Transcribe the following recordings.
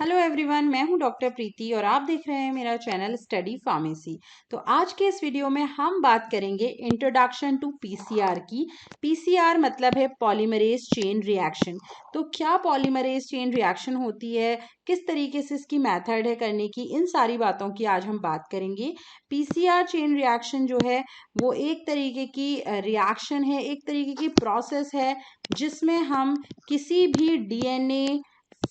Hello everyone, मैं हूं doctor प्रीति और आप देख रहे हैं मेरा चैनल स्टडी फार्मेसी। तो आज के इस वीडियो में हम बात करेंगे इंट्रोडक्शन टू पीसीआर की। पीसीआर मतलब है पॉलीमरेज चेन रिएक्शन। तो क्या पॉलीमरेज चेन रिएक्शन होती है, किस तरीके से इसकी मेथड है करने की, इन सारी बातों की आज हम बात करेंगे। पीसीआर चेन रिएक्शन जो है वो एक तरीके की रिएक्शन है, एक तरीके की प्रोसेस है जिसमें हम किसी भी डीएनए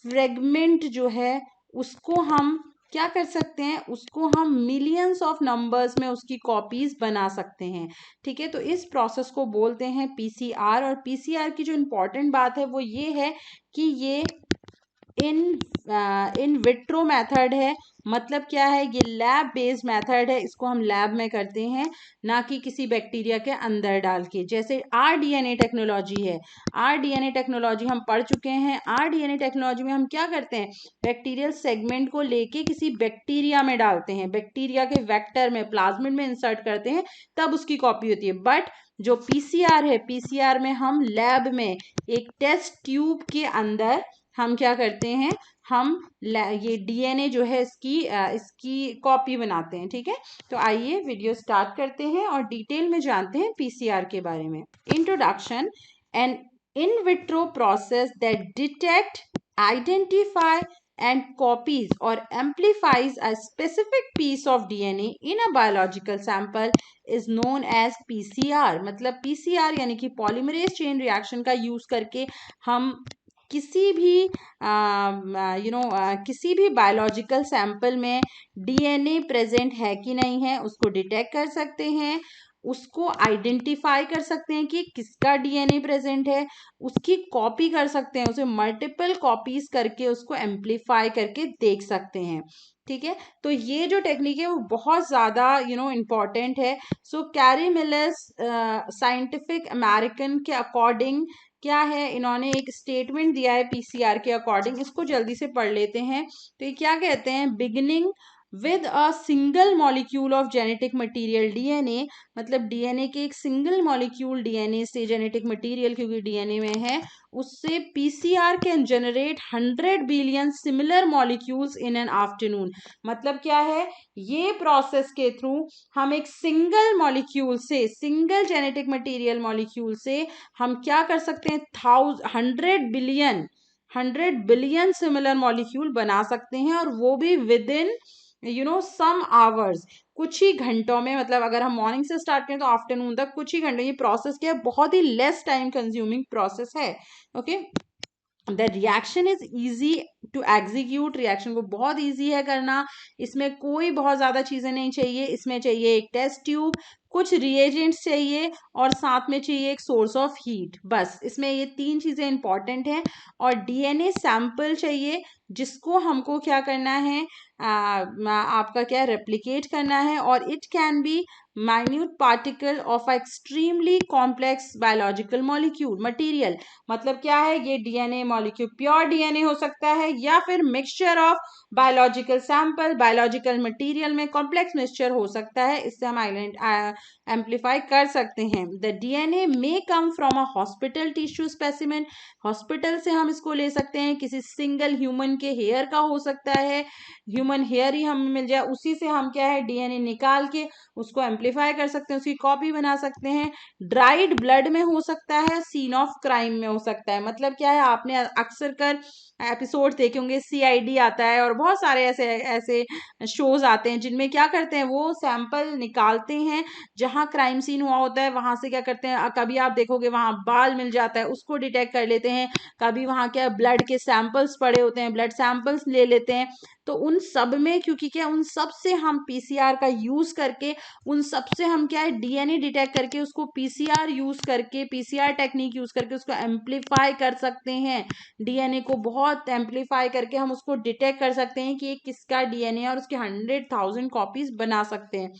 फ्रेगमेंट जो है उसको हम क्या कर सकते हैं, उसको हम मिलियंस ऑफ नंबर्स में उसकी कॉपीज बना सकते हैं। ठीक है, तो इस प्रोसेस को बोलते हैं पीसीआर। और पीसीआर की जो इम्पोर्टेंट बात है वो ये है कि ये इन इन विट्रो मेथड है। मतलब क्या है, ये लैब बेस्ड मेथड है, इसको हम लैब में करते हैं, ना कि किसी बैक्टीरिया के अंदर डाल के। जैसे आरडीएनए टेक्नोलॉजी है, आरडीएनए टेक्नोलॉजी हम पढ़ चुके हैं। आरडीएनए टेक्नोलॉजी में हम क्या करते हैं, बैक्टीरियल सेगमेंट को लेके किसी बैक्टीरिया में डालते हैं, बैक्टीरिया के वेक्टर में, प्लाज्मिड में इंसर्ट करते हैं, तब उसकी कॉपी होती है। बट जो पीसीआर है, पीसीआर में हम लैब में एक टेस्ट ट्यूब के अंदर हम क्या करते हैं, हम ये डीएनए जो है इसकी कॉपी बनाते हैं। ठीक है, तो आइए वीडियो स्टार्ट करते हैं और डिटेल में जानते हैं पीसीआर के बारे में। Introduction. An in vitro process that detect, identify and copies or amplifies a specific piece of DNA in a biological sample is known as PCR। मतलब PCR यानी कि पॉलीमरेज चेन रिएक्शन का यूज करके हम किसी भी किसी भी बायोलॉजिकल सैंपल में डीएनए प्रेजेंट है कि नहीं है उसको डिटेक्ट कर सकते हैं, उसको आइडेंटिफाई कर सकते हैं कि किसका डीएनए प्रेजेंट है, उसकी कॉपी कर सकते हैं, उसे मल्टीपल कॉपीज करके उसको एम्पलीफाई करके देख सकते हैं। ठीक है, तो ये जो टेक्निक है वो बहुत ज़्यादा इम्पॉर्टेंट है। सो कैरी मिलर्स साइंटिफिक अमेरिकन के अकॉर्डिंग क्या है, इन्होंने एक स्टेटमेंट दिया है पीसीआर के अकॉर्डिंग, इसको जल्दी से पढ़ लेते हैं। तो ये क्या कहते हैं, beginning with a single molecule of genetic material DNA. मतलब डीएनए के एक सिंगल मॉलिक्यूल डीएनए से जेनेटिक मटेरियल क्योंकि डीएनए में है, उससे PCR can generate 100 billion similar molecules in an afternoon. मतलब क्या है, ये प्रोसेस के थ्रू हम एक सिंगल मॉलिक्यूल से, सिंगल जेनेटिक मटेरियल मॉलिक्यूल से हम क्या कर सकते हैं, 100 बिलियन सिमिलर मॉलिक्यूल बना सकते हैं, और वो भी विद इन सम आवर्स, कुछ ही घंटों में। मतलब अगर हम मॉर्निंग से स्टार्ट करें तो आफ्टरनून तक कुछ ही घंटे। ये प्रोसेस क्या है, बहुत ही लेस टाइम कंज्यूमिंग प्रोसेस है। Okay, the reaction is easy to execute. Reaction को बहुत ईजी है करना, इसमें कोई बहुत ज्यादा चीजें नहीं चाहिए। इसमें चाहिए एक टेस्ट ट्यूब, कुछ रिएजेंट्स चाहिए, और साथ में चाहिए एक सोर्स ऑफ हीट। बस इसमें ये तीन चीजें इंपॉर्टेंट हैं। और डीएनए सैंपल चाहिए जिसको हमको क्या करना है, आपका क्या रेप्लिकेट करना है। और it can be minute particle of extremely complex biological molecule material. मतलब क्या है, ये डीएनए मॉलिक्यूल प्योर डीएनए हो सकता है, या फिर mixture of biological sample, biological material में कॉम्प्लेक्स मिक्सचर हो सकता है। इससे हम एम्पलीफाई कर सकते हैं। The DNA may come from a hospital tissue specimen. Hospital से हम इसको ले सकते हैं, किसी सिंगल ह्यूमन के हेयर का हो सकता है, ह्यूमन हेयर ही हमें मिल जाए, उसी से हम क्या है डीएनए निकाल के उसको एम्पलीफाई कर सकते हैं, उसकी कॉपी बना सकते हैं। ड्राइड ब्लड में हो सकता है, सीन ऑफ क्राइम में हो सकता है। मतलब क्या है, आपने अक्सर कर एपिसोड देखे होंगे, सीआईडी आता है और बहुत सारे ऐसे ऐसे शोज आते हैं जिनमें क्या करते हैं, वो सैंपल निकालते हैं जहां क्राइम सीन हुआ होता है, वहां से क्या करते हैं, कभी आप देखोगे वहां बाल मिल जाता है, उसको डिटेक्ट कर लेते हैं। कभी वहां क्या ब्लड के सैंपल्स पड़े होते हैं, ब्लड सैंपल्स ले लेते हैं। तो उन सब में क्योंकि क्या, उन सब से हम पीसीआर का यूज करके, उन सब से हम क्या है डीएनए डिटेक्ट करके उसको पीसीआर यूज करके, पीसीआर टेक्निक यूज करके उसको एम्पलीफाई कर सकते हैं। डीएनए को बहुत एम्पलीफाई करके हम उसको डिटेक्ट कर सकते हैं कि ये किसका डीएनए है, और उसके 100,000 कॉपीज बना सकते हैं।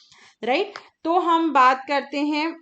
राइट, तो हम बात करते हैं,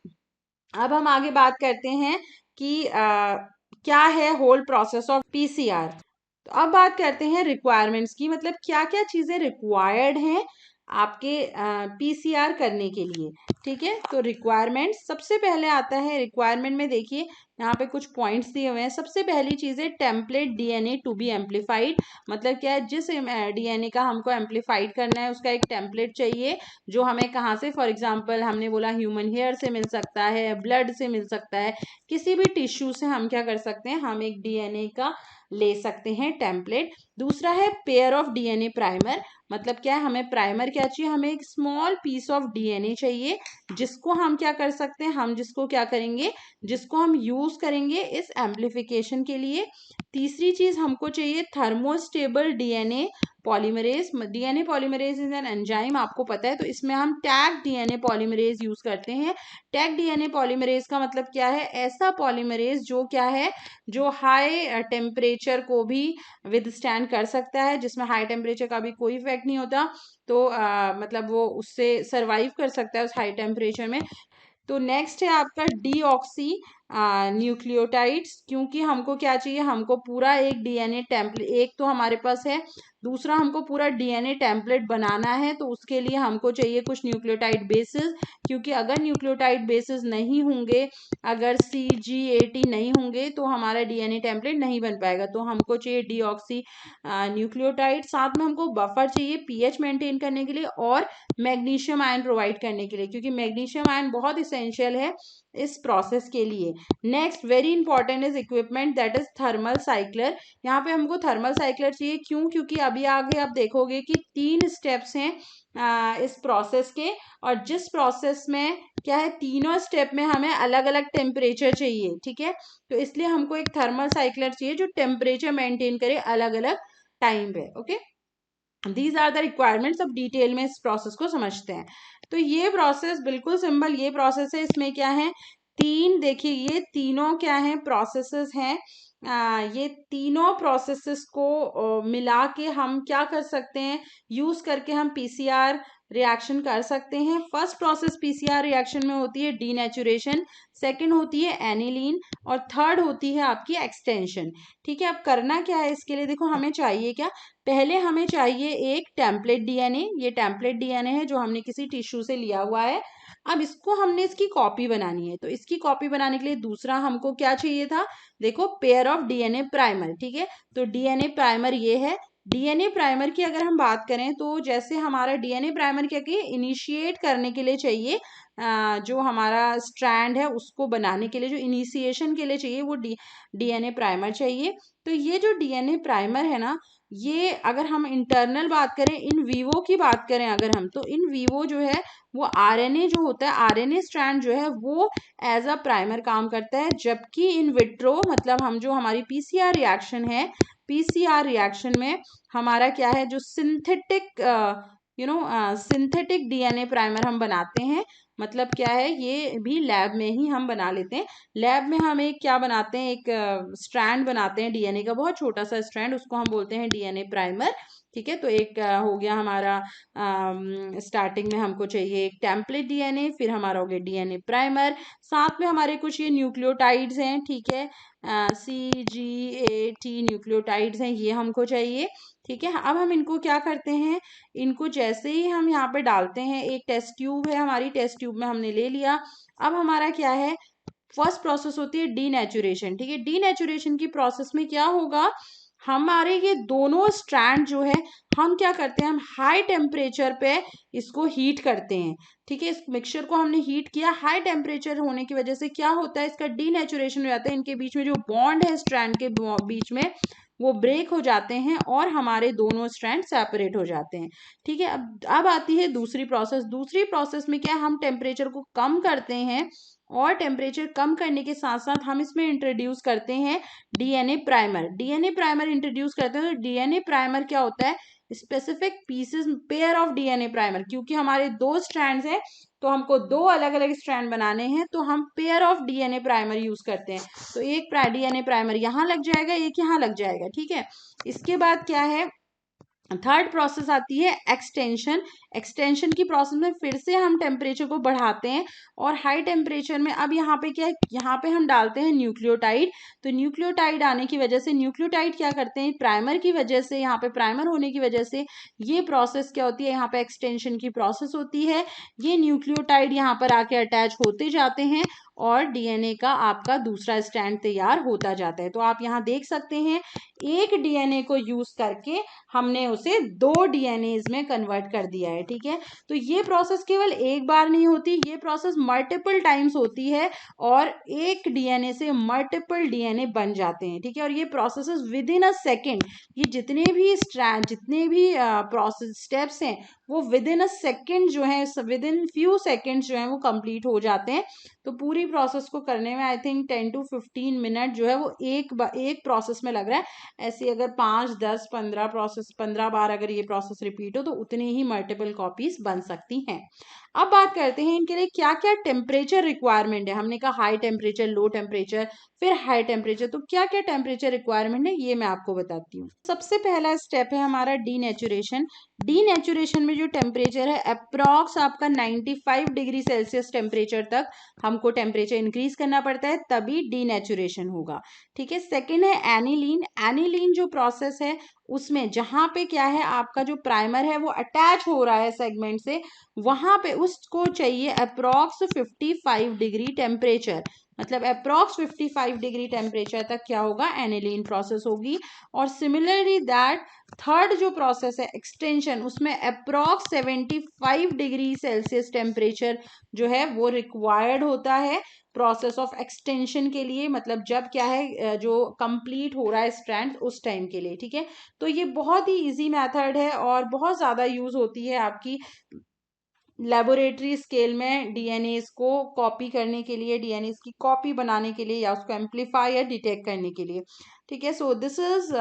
अब हम आगे बात करते हैं कि क्या है होल प्रोसेस ऑफ पीसीआर। तो अब बात करते हैं रिक्वायरमेंट्स की। मतलब क्या क्या चीजें रिक्वायर्ड हैं आपके पीसीआर करने के लिए। ठीक है, तो रिक्वायरमेंट सबसे पहले आता है। रिक्वायरमेंट में देखिए यहाँ पे कुछ पॉइंट्स दिए हुए हैं। सबसे पहली चीज़ है template DNA to be amplified. मतलब क्या है, जिस डीएनए का हमको एम्पलीफाइड करना है उसका एक टेम्पलेट चाहिए, जो हमें कहाँ से, फॉर एग्जांपल हमने बोला ह्यूमन हेयर से मिल सकता है, ब्लड से मिल सकता है, किसी भी टिश्यू से हम क्या कर सकते हैं, हम एक डीएनए का ले सकते हैं टेम्पलेट। दूसरा है पेयर ऑफ डीएनए प्राइमर। मतलब क्या है, हमें प्राइमर क्या चाहिए, हमें एक स्मॉल पीस ऑफ डीएनए चाहिए, जिसको हम क्या कर सकते हैं, हम जिसको क्या करेंगे, जिसको हम यूज करेंगे इस एम्पलीफिकेशन के लिए। तीसरी चीज हमको चाहिए thermostable DNA polymerase. DNA polymerase is an enzyme, आपको पता है, तो इसमें हम टैग डीएनए पॉलीमरेज यूज करते हैं। टैग डीएनए पॉलीमरेज का मतलब क्या है, ऐसा पॉलीमरेज जो क्या है, जो हाई टेम्परेचर को भी विदस्टैंड कर सकता है, जिसमें हाई टेम्परेचर का भी कोई इफेक्ट नहीं होता, तो मतलब वो उससे सरवाइव कर सकता है उस हाई टेम्परेचर में। तो नेक्स्ट है आपका डीऑक्सी न्यूक्लियोटाइड्स। क्योंकि हमको क्या चाहिए, हमको पूरा एक डीएनए टेम्पलेट, एक तो हमारे पास है, दूसरा हमको पूरा डीएनए टेम्पलेट बनाना है, तो उसके लिए हमको चाहिए कुछ न्यूक्लियोटाइड बेसिस। क्योंकि अगर न्यूक्लियोटाइड बेसिस नहीं होंगे, अगर CGAT नहीं होंगे, तो हमारा डीएनए टेम्पलेट नहीं बन पाएगा। तो हमको चाहिए डीऑक्सी न्यूक्लियोटाइड। साथ में हमको बफर चाहिए पीएच मेंटेन करने के लिए, और मैग्नीशियम आयन प्रोवाइड करने के लिए, क्योंकि मैग्नीशियम आयन बहुत इसेंशियल है इस प्रोसेस के लिए। Next very important is equipment that is thermal cycler. यहाँ पे हमको थर्मल साइक्लर चाहिए, क्यों, क्योंकि अभी आगे आप देखोगे कि 3 स्टेप्स हैं इस प्रोसेस के, और जिस प्रोसेस में क्या है, तीनों स्टेप में हमें अलग अलग टेम्परेचर चाहिए। ठीक है, तो इसलिए हमको एक थर्मल साइक्लर चाहिए जो टेम्परेचर मेंटेन करे अलग अलग टाइम पे। Okay, these are the requirements. अब डिटेल में इस प्रोसेस को समझते हैं। तो ये प्रोसेस बिल्कुल सिंपल ये प्रोसेस है। इसमें क्या है, तीन, देखिए ये तीनों क्या है, प्रोसेसेस हैं। ये तीनों प्रोसेसेस को मिला के हम क्या कर सकते हैं, यूज करके हम पीसीआर रिएक्शन कर सकते हैं। फर्स्ट प्रोसेस पीसीआर रिएक्शन में होती है डीनेचुरेशन, सेकंड होती है एनिलीन, और थर्ड होती है आपकी एक्सटेंशन। ठीक है, अब करना क्या है इसके लिए, देखो हमें चाहिए क्या, पहले हमें चाहिए एक टेम्पलेट डीएनए। ये टेम्पलेट डीएनए है जो हमने किसी टिश्यू से लिया हुआ है। अब इसको हमने इसकी कॉपी बनानी है, तो इसकी कॉपी बनाने के लिए दूसरा हमको क्या चाहिए था, देखो पेयर ऑफ डीएनए प्राइमर। ठीक है, तो डीएनए प्राइमर ये है। डीएनए प्राइमर की अगर हम बात करें, तो जैसे हमारा डीएनए प्राइमर क्या किए, इनिशिएट करने के लिए चाहिए, जो हमारा स्ट्रैंड है उसको बनाने के लिए, जो इनिशिएशन के लिए चाहिए, वो डीएनए प्राइमर चाहिए। तो ये जो डीएनए प्राइमर है ना, ये अगर हम इंटरनल बात करें, इन वीवो की बात करें अगर हम, तो इन वीवो जो है वो आरएनए जो होता है, आरएनए स्ट्रैंड जो है वो एज अ प्राइमर काम करता है। जबकि इन विट्रो, मतलब हम जो हमारी पीसीआर रिएक्शन है, पीसीआर रिएक्शन में हमारा क्या है, जो सिंथेटिक सिंथेटिक डीएनए प्राइमर हम बनाते हैं। मतलब क्या है, ये भी लैब में ही हम बना लेते हैं। लैब में हम एक क्या बनाते हैं, एक स्ट्रैंड बनाते हैं डीएनए का, बहुत छोटा सा स्ट्रैंड, उसको हम बोलते हैं डीएनए प्राइमर। ठीक है, तो एक हो गया हमारा, स्टार्टिंग में हमको चाहिए एक टेम्पलेट डीएनए, फिर हमारा हो गया डीएनए प्राइमर, साथ में हमारे कुछ ये न्यूक्लियोटाइड्स हैं। ठीक है, CGAT न्यूक्लियोटाइड्स हैं, ये हमको चाहिए। ठीक है, अब हम इनको क्या करते हैं, इनको जैसे ही हम यहाँ पे डालते हैं, एक टेस्ट ट्यूब है हमारी, टेस्ट ट्यूब में हमने ले लिया। अब हमारा क्या है, फर्स्ट प्रोसेस होती है डीनेचुरेशन। ठीक है, डीनेचुरेशन की प्रोसेस में क्या होगा, हमारे ये दोनों स्ट्रैंड जो है, हम क्या करते हैं, हम हाई टेम्परेचर पे इसको हीट करते हैं। ठीक है, इस मिक्सचर को हमने हीट किया, हाई टेम्परेचर होने की वजह से क्या होता है, इसका डीनेचुरेशन हो जाता है, इनके बीच में जो बॉन्ड है स्ट्रैंड के बीच में, वो ब्रेक हो जाते हैं, और हमारे दोनों स्ट्रैंड सेपरेट हो जाते हैं। ठीक है, अब आती है दूसरी प्रोसेस। दूसरी प्रोसेस में क्या, हम टेम्परेचर को कम करते हैं, और टेम्परेचर कम करने के साथ साथ हम इसमें इंट्रोड्यूस करते हैं DNA primer. DNA primer introduce करते हैं, तो डीएनए प्राइमर क्या होता है, specific pieces, pair of DNA primer. क्योंकि हमारे दो स्ट्रैंड्स हैं, तो हमको दो अलग अलग स्ट्रैंड बनाने हैं, तो हम pair of DNA primer use करते हैं। तो एक डीएनए प्राइमर यहाँ लग जाएगा, एक यहाँ लग जाएगा। ठीक है, इसके बाद क्या है, थर्ड प्रोसेस आती है एक्सटेंशन। एक्सटेंशन की प्रोसेस में फिर से हम टेम्परेचर को बढ़ाते हैं और हाई टेम्परेचर में अब यहाँ पे क्या है, यहाँ पे हम डालते हैं न्यूक्लियोटाइड। तो न्यूक्लियोटाइड आने की वजह से, न्यूक्लियोटाइड क्या करते हैं, प्राइमर की वजह से, यहाँ पे प्राइमर होने की वजह से ये प्रोसेस क्या होती है, यहाँ पे एक्सटेंशन की प्रोसेस होती है। ये न्यूक्लियोटाइड यहाँ पर आके अटैच होते जाते हैं और डीएनए का आपका दूसरा स्ट्रैंड तैयार होता जाता है। तो आप यहाँ देख सकते हैं एक डीएनए को यूज करके हमने उसे 2 डीएनएज में कन्वर्ट कर दिया है। ठीक है, तो ये प्रोसेस केवल एक बार नहीं होती, ये प्रोसेस मल्टीपल टाइम्स होती है और एक डीएनए से मल्टीपल डीएनए बन जाते हैं। ठीक है, और ये process with in a second, ये जितने भी प्रोसेस स्टेप्स हैं वो विद इन अ सेकेंड जो है, विद इन फ्यू सेकेंड्स जो है वो कंप्लीट हो जाते हैं। तो पूरी प्रोसेस को करने में आई थिंक 10 to 15 मिनट जो है वो एक प्रोसेस में लग रहा है। ऐसे अगर 5, 10, 15 बार अगर ये प्रोसेस रिपीट हो तो उतनी ही मल्टीपल कॉपीज बन सकती हैं। अब बात करते हैं इनके लिए क्या क्या टेम्परेचर रिक्वायरमेंट है। हमने कहा हाई टेम्परेचर, लो टेम्परेचर, फिर हाई टेम्परेचर। तो क्या क्या टेम्परेचर रिक्वायरमेंट है ये मैं आपको बताती हूँ। सबसे पहला स्टेप है हमारा डीनेचुरेशन। डीनेचुरेशन में जो टेम्परेचर है अप्रॉक्स आपका 95 डिग्री सेल्सियस टेम्परेचर तक हमको टेम्परेचर इंक्रीज करना पड़ता है, तभी डीनेचुरेशन होगा। ठीक है, सेकेंड है एनिलीन। एनिलीन जो प्रोसेस है उसमें जहां पे क्या है, आपका जो प्राइमर है वो अटैच हो रहा है सेगमेंट से, वहां पे उसको चाहिए अप्रॉक्स 55 डिग्री टेम्परेचर। मतलब अप्रॉक्स 55 डिग्री टेम्परेचर तक क्या होगा, एनिलीन प्रोसेस होगी। और सिमिलरली दैट थर्ड जो प्रोसेस है एक्सटेंशन, उसमें अप्रॉक्स 75 डिग्री सेल्सियस टेम्परेचर जो है वो रिक्वायर्ड होता है प्रोसेस ऑफ एक्सटेंशन के लिए। मतलब जब क्या है, जो कंप्लीट हो रहा है स्ट्रैंड उस टाइम के लिए। ठीक है, तो ये बहुत ही इजी मेथड है और बहुत ज़्यादा यूज होती है आपकी लेबोरेटरी स्केल में डीएनए को कॉपी करने के लिए, डीएनए की कॉपी बनाने के लिए या उसको एम्पलीफाई या डिटेक्ट करने के लिए। ठीक है, so this is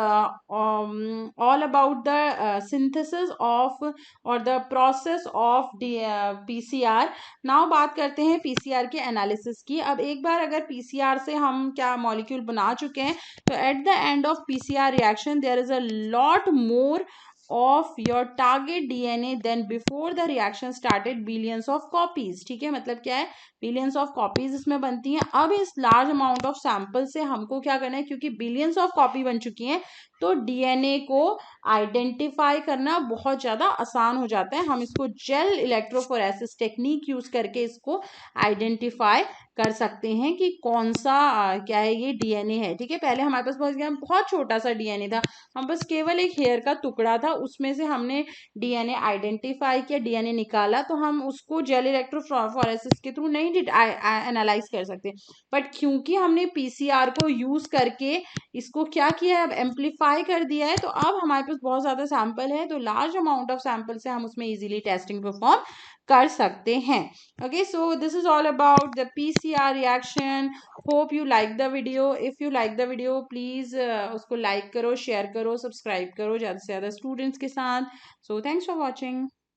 all about the synthesis of और the process of PCR. Now बात करते हैं पीसीआर के एनालिसिस की। अब एक बार अगर पीसीआर से हम क्या मॉलिक्यूल बना चुके हैं तो at the end of PCR reaction there is a lot more of your target DNA then before the reaction started billions of copies। ठीक है, मतलब क्या है, बिलियंस ऑफ कॉपीज इसमें बनती हैं। अब इस लार्ज अमाउंट ऑफ सैंपल से हमको क्या करना है, क्योंकि बिलियंस ऑफ कॉपी बन चुकी हैं तो डीएनए को आइडेंटिफाई करना बहुत ज़्यादा आसान हो जाता है। हम इसको जेल इलेक्ट्रोफोरेसिस टेक्निक यूज करके इसको आइडेंटिफाई कर सकते हैं कि कौन सा क्या है, ये डीएनए है। ठीक है, पहले हमारे पास बहुत छोटा सा डीएनए था, हम बस केवल एक हेयर का टुकड़ा था, उसमें से हमने डीएनए आइडेंटिफाई किया, डीएनए निकाला, तो हम उसको जेल इलेक्ट्रोफोरेसिस के थ्रू नहीं एनालाइज कर सकते। बट क्योंकि हमने पीसीआर को यूज करके इसको क्या किया है, अब एम्पलीफाई कर दिया है, तो अब हमारे पास बहुत ज्यादा सैंपल है, तो लार्ज अमाउंट ऑफ सैंपल से हम उसमें इजीली टेस्टिंग परफॉर्म कर सकते हैं। Okay, so this is all about the PCR reaction. Hope you like the video. If you like the video please उसको लाइक करो, शेयर करो, सब्सक्राइब करो ज़्यादा से ज़्यादा स्टूडेंट्स के साथ। So thanks for watching.